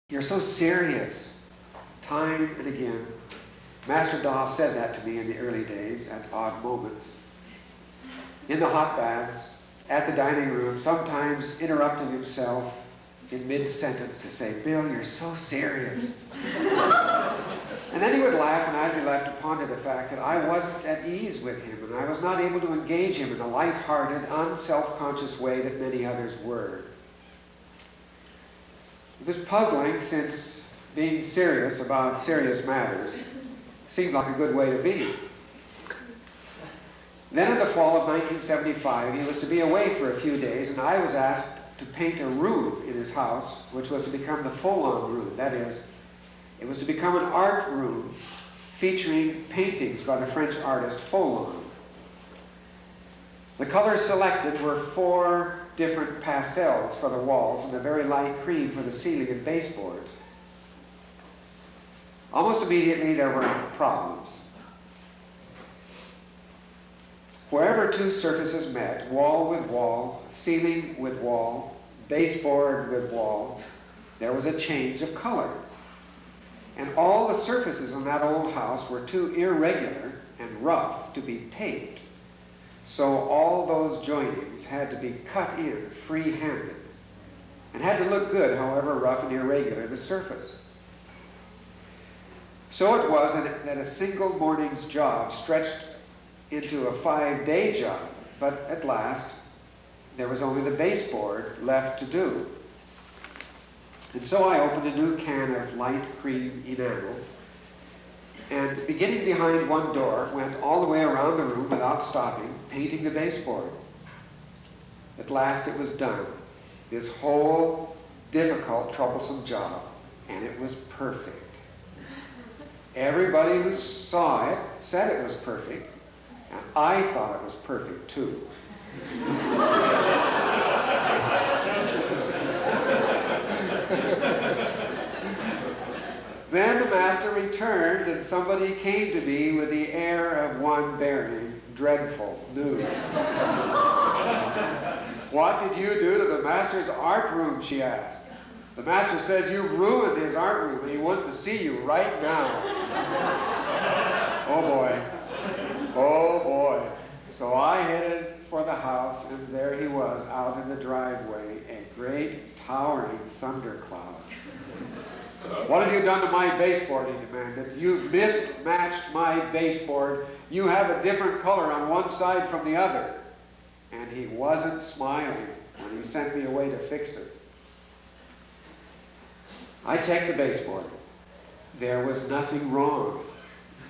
You're so serious, time and again. Master Da said that to me in the early days at odd moments. In the hot baths, at the dining room, sometimes interrupting himself in mid-sentence to say, "Bill, you're so serious." And then he would laugh, and I'd be left to ponder the fact that I wasn't at ease with him, and I was not able to engage him in the light-hearted, unself-conscious way that many others were. It was puzzling, since being serious about serious matters seemed like a good way to be. Then in the fall of 1975, he was to be away for a few days, and I was asked to paint a room in his house, which was to become the Folon room. That is, it was to become an art room featuring paintings by the French artist Folon. The colors selected were 4 different pastels for the walls and a very light cream for the ceiling and baseboards. Almost immediately there were problems. Wherever 2 surfaces met, wall with wall, ceiling with wall, baseboard with wall, there was a change of color. And all the surfaces in that old house were too irregular and rough to be taped. So all those joinings had to be cut in free-handed and had to look good, however rough and irregular the surface. So it was that a single morning's job stretched into a 5-day job, but at last there was only the baseboard left to do. And so I opened a new can of light cream enamel, and beginning behind one door, went all the way around the room without stopping, painting the baseboard. At last it was done, this whole difficult, troublesome job, and it was perfect. Everybody who saw it said it was perfect, and I thought it was perfect too. Then the master returned, and somebody came to me with the air of one bearing dreadful news. "What did you do to the master's art room?" she asked. "The master says you've ruined his art room, and he wants to see you right now." Oh boy. Oh boy. So I headed for the house, and there he was out in the driveway, a great towering thundercloud. "What have you done to my baseboard?" he demanded. "You've mismatched my baseboard. You have a different color on one side from the other." And he wasn't smiling when he sent me away to fix it. I checked the baseboard. There was nothing wrong.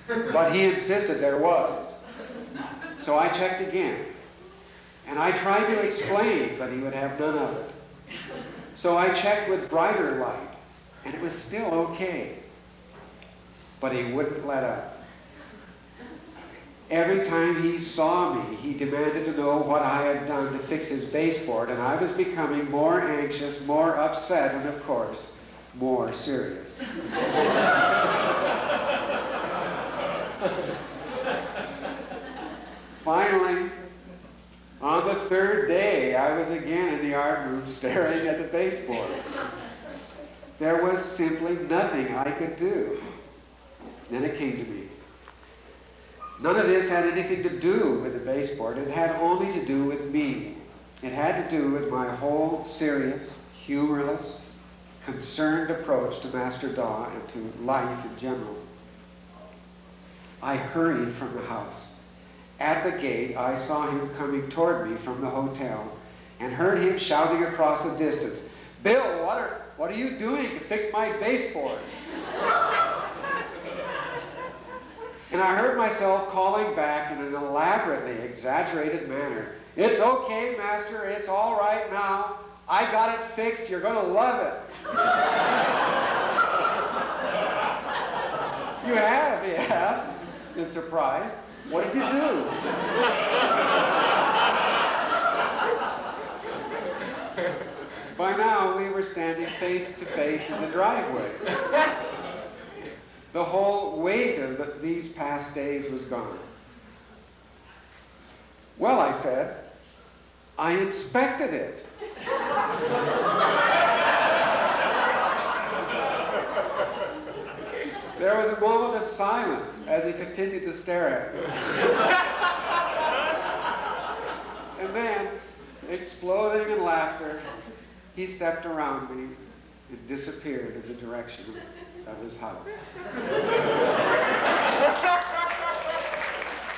But he insisted there was. So I checked again. And I tried to explain, but he would have none of it. So I checked with brighter light, and it was still okay. But he wouldn't let up. Every time he saw me, he demanded to know what I had done to fix his baseboard, and I was becoming more anxious, more upset, and of course, more serious. Finally, on the 3rd day, I was again in the art room staring at the baseboard. There was simply nothing I could do. Then it came to me. None of this had anything to do with the baseboard. It had only to do with me. It had to do with my whole serious, humorless, concerned approach to Master Da and to life in general. I hurried from the house. At the gate, I saw him coming toward me from the hotel and heard him shouting across the distance, "Bill, what are you doing to fix my baseboard?" And I heard myself calling back in an elaborately exaggerated manner, "It's okay, Master, it's all right now. I got it fixed, you're going to love it." "You have?" he asked in surprise. "What did you do?" By now, we were standing face to face in the driveway. The whole weight of these past days was gone. "Well," I said, "I inspected it." There was a moment of silence as he continued to stare at me. And then, exploding in laughter, he stepped around me and disappeared in the direction of his house.